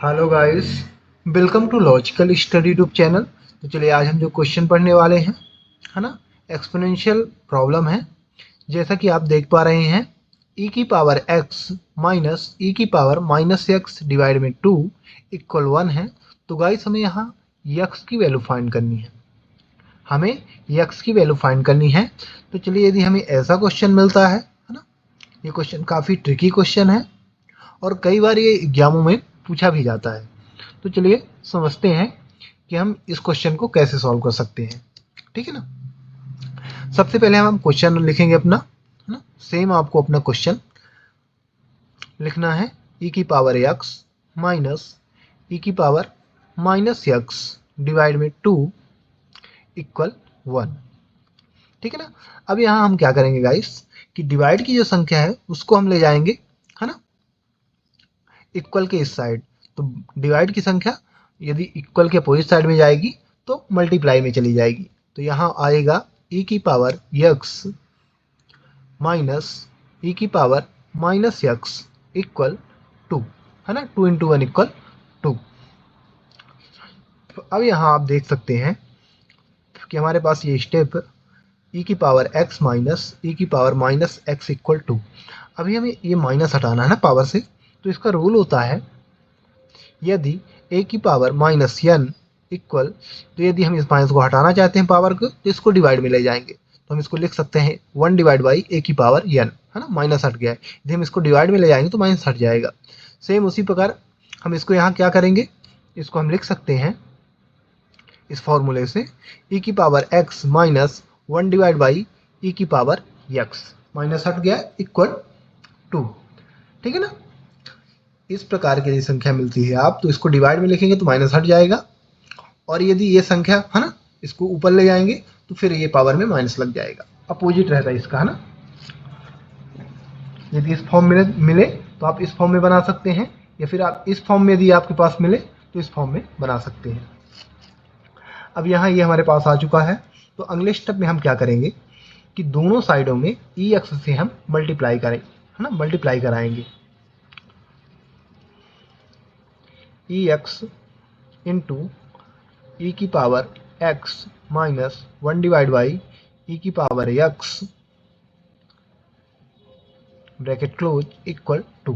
Hello guys, welcome to logical study YouTube channel. तो चलिए आज हम जो क्वेश्चन पढ़ने वाले हैं, है ना, एक्सपोनेंशियल प्रॉब्लम है। जैसा कि आप देख पा रहे हैं, e की पावर x माइनस e की पावर माइनस एक्स डिवाइड में 2 इक्वल 1 है। तो गाइस हमें यहाँ x की वैल्यू फाइंड करनी है। हमें x की वैल्यू फाइंड करनी है। तो चलिए, यदि हमें ऐसा क्वेश्चन मिलता है ना, ये क्वेश्चन काफ़ी ट्रिकी क्वेश्चन है और कई बार ये एग्जामों में पूछा भी जाता है। तो चलिए समझते हैं कि हम इस क्वेश्चन को कैसे सॉल्व कर सकते हैं। ठीक है ना। सबसे पहले हम क्वेश्चन लिखेंगे अपना, है ना। सेम आपको अपना क्वेश्चन लिखना है। e की पावर x माइनस e की पावर माइनस एक्स डिवाइड में 2 इक्वल 1। ठीक है ना। अब यहाँ हम क्या करेंगे गाइस, कि डिवाइड की जो संख्या है उसको हम ले जाएंगे, है ना, इक्वल के इस साइड। तो डिवाइड की संख्या यदि इक्वल के अपोजिट साइड में जाएगी तो मल्टीप्लाई में चली जाएगी। तो यहाँ आएगा e की पावर x माइनस e की पावर माइनस एक्स इक्वल 2, है ना। 2 इंटू 1 इक्वल 2। तो अब यहाँ आप देख सकते हैं कि हमारे पास ये स्टेप e की पावर x माइनस e की पावर माइनस एक्स इक्वल 2। अभी हमें ये माइनस हटाना है ना पावर से। तो इसका रूल होता है, यदि a की पावर माइनस n इक्वल, तो यदि हम इस माइनस को हटाना चाहते हैं पावर को, तो इसको डिवाइड में ले जाएंगे। तो हम इसको लिख सकते हैं 1 डिवाइड बाई a की पावर n, है ना। माइनस हट गया है, यदि हम इसको डिवाइड में ले जाएंगे तो माइनस हट जाएगा। सेम उसी प्रकार हम इसको यहाँ क्या करेंगे, इसको हम लिख सकते हैं इस फॉर्मूले से e की power x minus 1 divide by e की पावर x, माइनस हट गया इक्वल 2। ठीक है ना। इस प्रकार की यदि संख्या मिलती है आप, तो इसको डिवाइड में लिखेंगे तो माइनस हट जाएगा, और यदि ये संख्या, है ना, इसको ऊपर ले जाएंगे तो फिर ये पावर में माइनस लग जाएगा। अपोजिट रहता है इसका, है ना। यदि इस फॉर्म में मिले तो आप इस फॉर्म में बना सकते हैं, या फिर आप इस फॉर्म में यदि आपके पास मिले तो इस फॉर्म में बना सकते हैं। अब यहाँ ये हमारे पास आ चुका है। तो अगले स्टेप में हम क्या करेंगे कि दोनों साइडों में ई एक्स से हम मल्टीप्लाई करें, है ना, मल्टीप्लाई कराएंगे। ई एक्स इंटू ई की power x minus 1 divide by e की power x bracket close equal 2।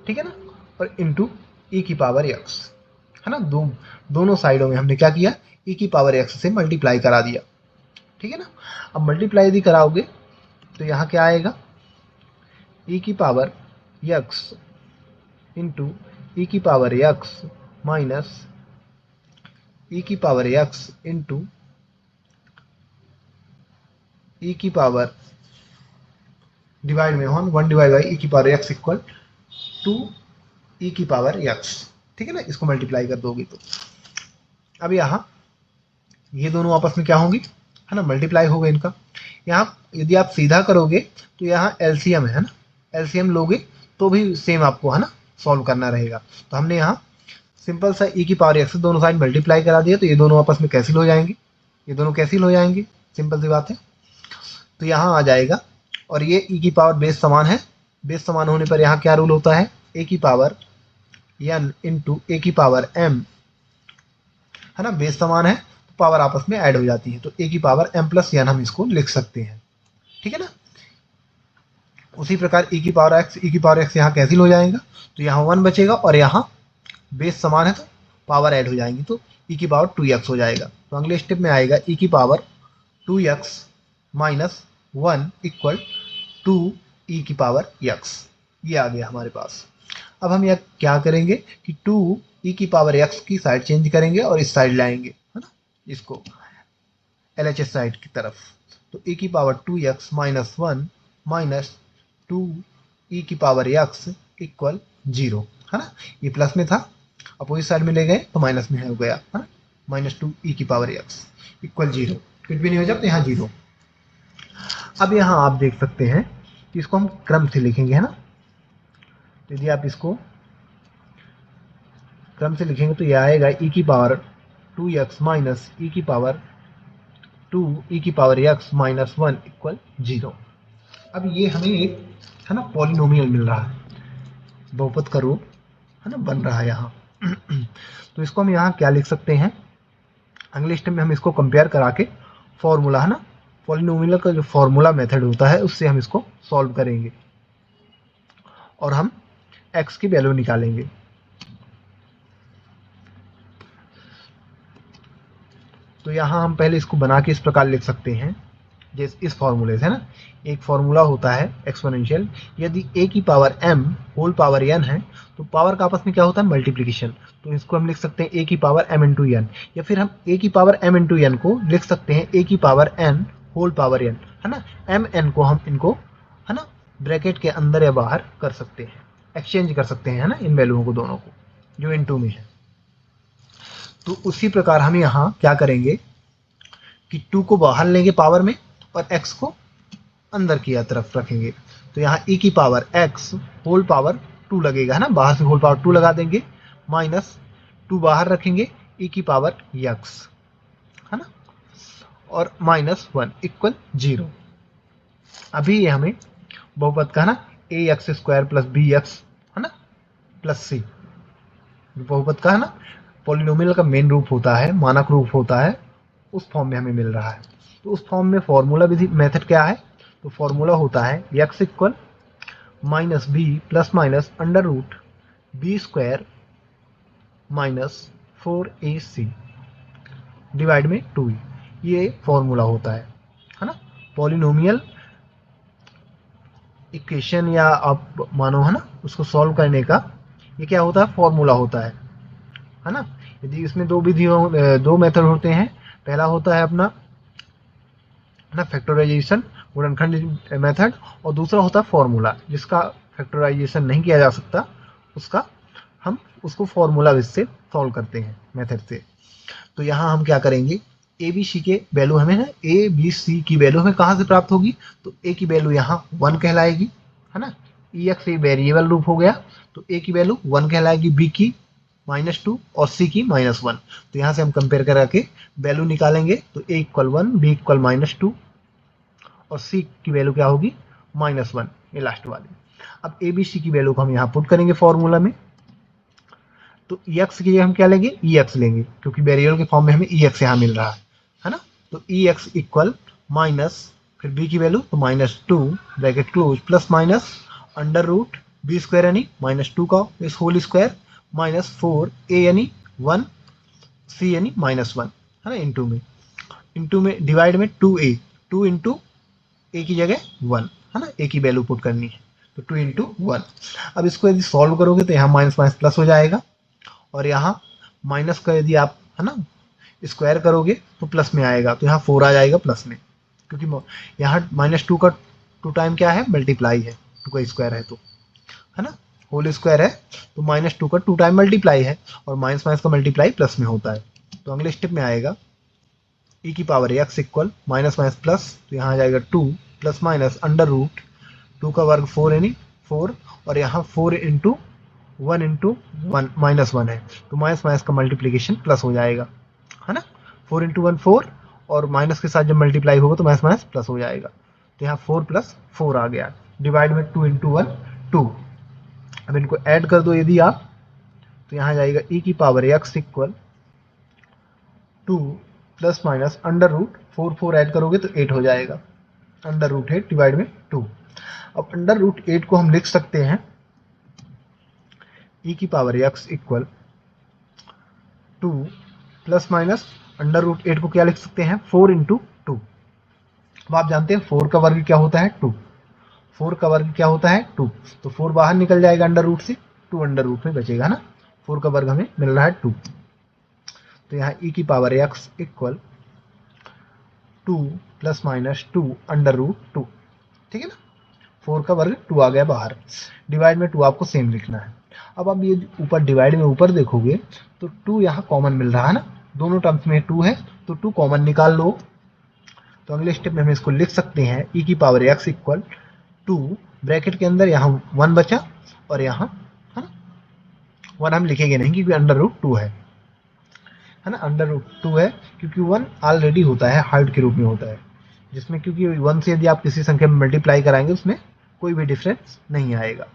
ठीक है ना। और इंटू ई की पावर x, है ना। दोनों साइडों में हमने क्या किया, ई की पावर x से मल्टीप्लाई करा दिया। ठीक है ना। अब मल्टीप्लाई यदि कराओगे तो यहाँ क्या आएगा, ई की पावर x इंटू ई की पावर x माइनस ई की पावर x इंटू ई की पावर डिवाइड में 1 डिवाइड बाई ई की पावर x इक्वल 2 ई की पावर x। ठीक है ना। इसको मल्टीप्लाई कर दोगे तो अब यहाँ ये दोनों आपस में क्या होंगी, है ना, मल्टीप्लाई होगा इनका। यहाँ यदि आप सीधा करोगे तो यहाँ एलसीएम है ना, एलसीएम लोगे तो भी सेम आपको, है ना, सॉल्व करना रहेगा। तो हमने यहाँ सिंपल सा ई की पावर एक्स दोनों साइड मल्टीप्लाई करा दिया, तो ये दोनों आपस में कैंसिल हो जाएंगे, ये दोनों कैंसिल हो जाएंगे, सिंपल सी बात है। तो यहाँ आ जाएगा, और ये ई की पावर बेस समान है, बेस समान होने पर यहाँ क्या रूल होता है, ए की पावर एन इंटू ए की पावर एम, है ना। बेस समान है तो पावर आपस में ऐड हो जाती है, तो ए की पावर एम प्लस एन हम इसको लिख सकते हैं। ठीक है ना। उसी प्रकार ई की पावर एक्स, ई की पावर एक्स यहाँ कैंसिल हो जाएगा, तो यहाँ 1 बचेगा, और यहाँ बेस समान है तो पावर ऐड हो जाएंगी, तो ई की पावर 2x हो जाएगा। तो अगले स्टेप में आएगा ई की पावर 2x माइनस 1 इक्वल 2 ई की पावर x। ये आ गया हमारे पास। अब हम यह क्या करेंगे कि 2 ई की पावर x की साइड चेंज करेंगे और इस साइड लाएंगे, है ना, इसको LHS साइड की तरफ। तो ई की पावर 2x माइनस 1 माइनस 2 ई की पावर x इक्वल 0, है ना। ये प्लस में था, अपोजिट साइड में ले गए तो माइनस में हो गया, है ना। माइनस 2 ई की पावर x इक्वल 0, कुछ भी नहीं हो जाता, यहाँ 0। अब यहाँ आप देख सकते हैं कि इसको हम क्रम से लिखेंगे, है ना। यदि आप इसको क्रम से लिखेंगे तो ये आएगा ई की पावर 2x माइनस ई की पावर 2 ई की पावर x माइनस 1 इक्वल 0। अब ये हमें एक, है ना, पॉलिनोमियल मिल रहा है, बहुपद का रूप है ना, बन रहा है यहाँ। तो इसको हम यहाँ क्या लिख सकते हैं, अगले स्टेप में हम इसको कंपेयर करा के फॉर्मूला, है ना, पॉलिनोमियल का जो फॉर्मूला मेथड होता है उससे हम इसको सॉल्व करेंगे और हम x की वैल्यू निकालेंगे। तो यहाँ हम पहले इसको बना के इस प्रकार लिख सकते हैं, जैसे इस फॉर्मूले से, है ना, एक फॉर्मूला होता है एक्सपोनेंशियल, यदि a की power m whole power n है तो पावर का आपस में क्या होता है, मल्टीप्लिकेशन। तो इसको हम लिख सकते हैं a की पावर m इंटू n, या फिर हम a की पावर m इंटू n को लिख सकते हैं a की power n whole power n, है ना। m n को हम इनको, है ना, ब्रैकेट के अंदर या बाहर कर सकते हैं, एक्सचेंज कर सकते हैं, है ना, इन वैल्यूओं को दोनों को जो इन टू में है। तो उसी प्रकार हम यहाँ क्या करेंगे कि 2 को बाहर लेंगे पावर में और x को अंदर की तरफ रखेंगे। तो यहाँ e की पावर x होल पावर 2 लगेगा, है ना, बाहर से होल पावर 2 लगा देंगे, माइनस 2 बाहर रखेंगे e की पावर x, है ना, और माइनस 1 इक्वल 0। अभी ये हमें बहुपद का, है ना, ax स्क्वायर प्लस bx, है ना, प्लस c, बहुपद का, है ना, पॉलिनोमियल का मेन रूप होता है, मानक रूप होता है, उस फॉर्म में हमें मिल रहा है। तो उस फॉर्म में फॉर्मूला विधि मेथड क्या है, तो फॉर्मूला होता है x equal minus B plus minus under root B square minus 4ac divide में 2e, ये फॉर्मूला होता है ना। पॉलिनोमियल इक्वेशन या आप मानो, है ना, उसको सॉल्व करने का ये क्या होता है, फॉर्मूला होता है ना। यदि इसमें दो मेथड होते हैं, पहला होता है अपना, है ना, फैक्टराइजेशन गुणनखंड मेथड, और दूसरा होता है फॉर्मूला, जिसका फैक्टराइजेशन नहीं किया जा सकता उसका हम उसको फॉर्मूला से सॉल्व करते हैं मेथड से। तो यहाँ हम क्या करेंगे, ए बी सी के वैल्यू हमें, है ए बी सी की वैल्यू हमें कहाँ से प्राप्त होगी, तो ए की वैल्यू यहाँ 1 कहलाएगी, है ना, ई एक्स ए वेरिएबल रूप हो गया, तो ए की वैल्यू 1 कहलाएगी, बी की -2 और सी की -1। तो यहाँ से हम कंपेयर करा के वैल्यू निकालेंगे, तो ए इक्वल 1, बी इक्वल -2 और सी की वैल्यू क्या होगी, -1, ये लास्ट वाली। अब ए बी सी की वैल्यू को हम यहाँ पुट करेंगे फॉर्मूला में, तो एक्स की हम क्या लेंगे, ई एक्स लेंगे, क्योंकि वेरिएबल के फॉर्म में हमें ई एक्स यहाँ मिल रहा है ना। तो ई एक्स इक्वल माइनस, फिर बी की वैल्यू तो -2 bracket close plus minus under root B square यानी -2 का इस होल स्क्वायर माइनस 4 ए यानी 1 सी यानी -1, है ना, इंटू में डिवाइड में 2a, 2 इंटू ए की जगह 1, है ना, ए की वैल्यू पुट करनी है, तो 2 इंटू 1। अब इसको यदि सॉल्व करोगे तो यहाँ माइनस माइनस प्लस हो जाएगा, और यहाँ माइनस का यदि आप, है ना, स्क्वायर करोगे तो प्लस में आएगा, तो यहाँ 4 आ जाएगा प्लस में, क्योंकि यहाँ -2 का 2 टाइम क्या है, मल्टीप्लाई है, 2 का स्क्वायर है तो, है ना, होल स्क्वायर है, तो -2 का 2 टाइम मल्टीप्लाई है, और माइनस माइनस का मल्टीप्लाई प्लस में होता है। तो अगले स्टेप में आएगा e की power x equal minus minus plus, तो यहाँ आ जाएगा 2 प्लस माइनस अंडर रूट 2 का वर्ग 4 यानी 4, और यहाँ 4 इंटू 1 इंटू -1 है, तो माइनस माइनस का मल्टीप्लीकेशन प्लस हो जाएगा, है ना, 4 इंटू 1 4, और माइनस के साथ जब मल्टीप्लाई होगा तो माइनस माइनस प्लस हो जाएगा, तो यहाँ 4 प्लस 4 आ गया, डिवाइड में 2 इंटू 1 2। अब इनको ऐड कर दो यदि आप, तो यहाँ जाएगा e की power x equal 2 plus minus under root 4 4 add करोगे तो 8 हो जाएगा, अंडर रूट 8 डिवाइड में 2। अब अंडर रूट 8 को हम लिख सकते हैं e की power x equal 2 plus minus under root 8 को क्या लिख सकते हैं, 4 इंटू 2। अब आप जानते हैं 4 का वर्ग क्या होता है, 2, 4 का वर्ग क्या होता है 2, तो 4 बाहर निकल जाएगा अंडर रूट से, 2 अंडर रूट में बचेगा ना, 4 का वर्ग हमें मिल रहा है 2। तो यहाँ e की power x equal 2 plus minus 2 under root 2, ठीक है ना, 4 का वर्ग 2 आ गया बाहर, डिवाइड में 2 आपको सेम लिखना है। अब आप ये ऊपर डिवाइड में ऊपर देखोगे तो 2 यहाँ कॉमन मिल रहा है ना, दोनों टर्म्स में 2 है, तो 2 कॉमन निकाल लो। तो अगले स्टेप में हम इसको लिख सकते हैं e की पावर x इक्वल 2 ब्रैकेट के अंदर यहाँ 1 बचा, और यहाँ, है ना, 1 हम लिखेंगे नहीं क्योंकि अंडर रूट 2 है ना, अंडर रूट 2 है क्योंकि 1 ऑलरेडी होता है, हाइट के रूप में होता है, जिसमें क्योंकि 1 से यदि आप किसी संख्या में मल्टीप्लाई कराएंगे उसमें कोई भी डिफरेंस नहीं आएगा।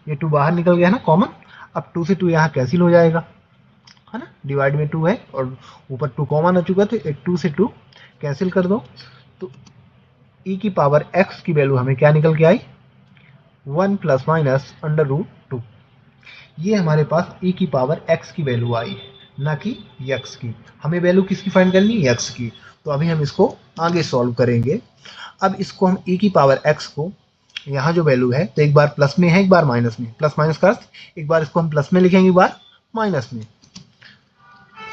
ये 2 बाहर निकल गया ना कॉमन। अब 2 से 2 यहाँ कैंसिल हो जाएगा, है ना, डिवाइड में 2 है और ऊपर 2 कॉमन आ चुका, तो 2 से 2 कैंसिल कर दो, तो e की पावर x की वैल्यू हमें क्या निकल के आई, 1 प्लस माइनस अंडर रूट 2। ये हमारे पास e की पावर x की वैल्यू आई, ना कि x की। हमें वैल्यू किसकी फाइंड करनी है, x की। तो अभी हम इसको आगे सॉल्व करेंगे। अब इसको हम e की पावर x को, यहाँ जो वैल्यू है तो एक बार प्लस में है एक बार माइनस में, प्लस माइनस का अर्थ एक बार इसको हम प्लस में लिखेंगे एक बार माइनस में।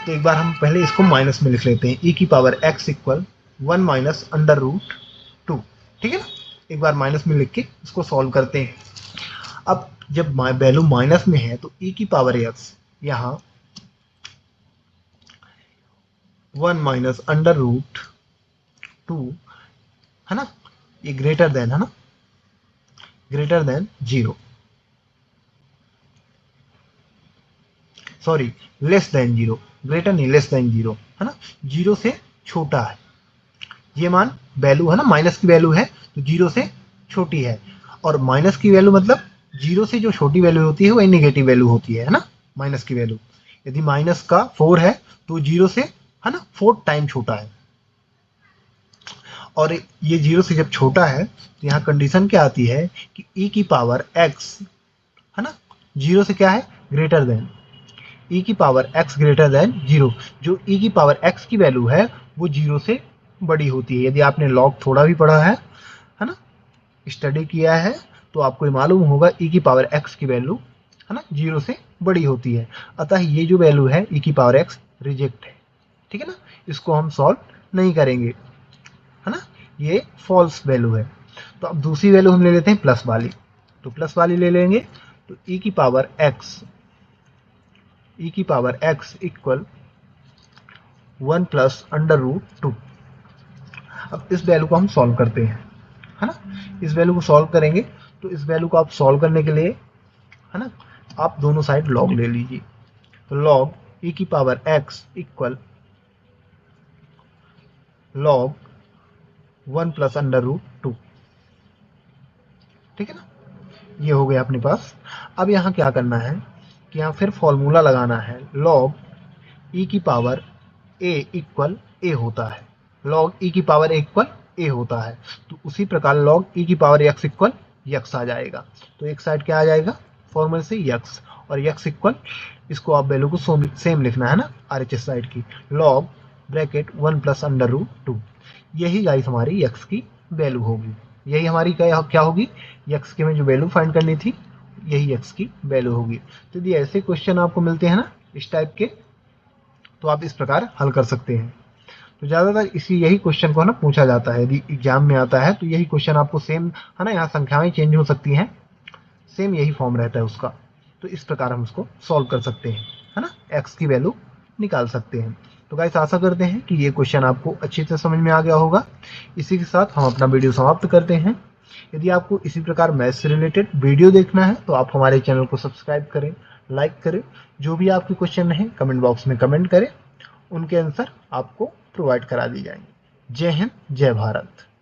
तो एक बार हम पहले इसको माइनस में लिख लेते हैं, e की power x equal 1 minus under root 2, ठीक है ना। एक बार माइनस में लिख के इसको सॉल्व करते हैं। अब जब वैल्यू माइनस में है तो e की पावर x यहाँ 1 माइनस अंडर रूट 2, है ना, ये ग्रेटर देन, है ना, greater than 0, sorry less than 0, greater नहीं लेस देन 0, है ना, 0 से छोटा है ये मान वैल्यू, है ना, माइनस की वैल्यू है तो 0 से छोटी है, और माइनस की वैल्यू मतलब 0 से जो छोटी वैल्यू होती है वही नेगेटिव वैल्यू होती है ना, माइनस की वैल्यू। यदि माइनस का 4 है तो 0 से, है ना, 4 टाइम छोटा है, और ये 0 से जब छोटा है तो यहाँ कंडीशन क्या आती है कि e की पावर x, है ना, 0 से क्या है, ग्रेटर देन, e की पावर x ग्रेटर देन 0। जो e की पावर x की वैल्यू है वो 0 से बड़ी होती है। यदि आपने लॉग थोड़ा भी पढ़ा है ना, स्टडी किया है, तो आपको मालूम होगा e की पावर x की वैल्यू, है ना, 0 से बड़ी होती है। अतः ये जो वैल्यू है e की पावर x रिजेक्ट है, ठीक है ना, इसको हम सॉल्व नहीं करेंगे, है ना, ये फॉल्स वैल्यू है। तो अब दूसरी वैल्यू हम ले लेते हैं प्लस वाली, तो प्लस वाली ले लेंगे, तो e की power x equal 1 plus under root 2। अब इस वैल्यू को हम सॉल्व करते हैं, है ना, इस वैल्यू को सॉल्व करेंगे। तो इस वैल्यू को आप सॉल्व करने के लिए, है ना, आप दोनों साइड लॉग ले लीजिए। तो लॉग e की power x equal log 1 plus under root 2, ठीक है ना, ये हो गया अपने पास। अब यहाँ क्या करना है कि यहाँ फिर फॉर्मूला लगाना है, लॉग e की पावर a इक्वल a होता है, लॉग e की पावर इक्वल a होता है, तो उसी प्रकार लॉग e की पावर x इक्वल x आ जाएगा। तो एक साइड क्या आ जाएगा, फॉर्मूले से x, और x इक्वल, इसको आप वैल्यू को सेम लिखना है ना, RHS साइड की, log bracket 1 plus under root 2। यही गाइस हमारी x की वैल्यू होगी, यही हमारी क्या होगी, x की में जो वैल्यू फाइंड करनी थी यही x की वैल्यू होगी। तो यदि ऐसे क्वेश्चन आपको मिलते हैं ना इस टाइप के, तो आप इस प्रकार हल कर सकते हैं। तो ज़्यादातर इसी यही क्वेश्चन को ना पूछा जाता है, यदि एग्जाम में आता है तो यही क्वेश्चन आपको सेम, है ना, यहाँ संख्याएं चेंज हो सकती हैं, सेम यही फॉर्म रहता है उसका। तो इस प्रकार हम उसको सॉल्व कर सकते हैं, है ना, एक्स की वैल्यू निकाल सकते हैं। तो गाइस आशा करते हैं कि ये क्वेश्चन आपको अच्छी से समझ में आ गया होगा। इसी के साथ हम अपना वीडियो समाप्त करते हैं। यदि आपको इसी प्रकार मैथ्स से रिलेटेड वीडियो देखना है तो आप हमारे चैनल को सब्सक्राइब करें, लाइक करें, जो भी आपके क्वेश्चन हैं कमेंट बॉक्स में कमेंट करें, उनके आंसर आपको प्रोवाइड करा दी जाएंगे। जय हिंद, जय भारत।